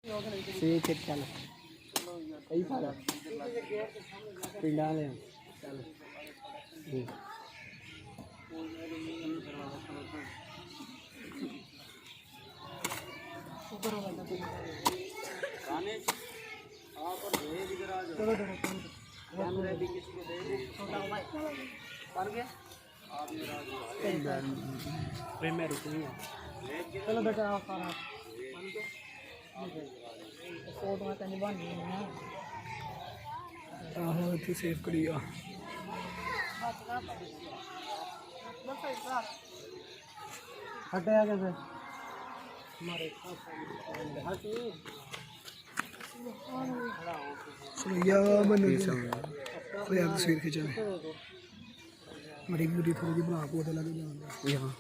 ठीक है चल कई सारा पिंडा ले चल चलो बेटा आओ सारा फोटो में तनी बन नहीं है आहो इतनी सेव करी आ हटे आगे से हमारे सुनिया बन कोई आगे तस्वीर खींचा मेरी वीडियो थोड़ी जी बना पौधे लगे जाऊंगा यहाँ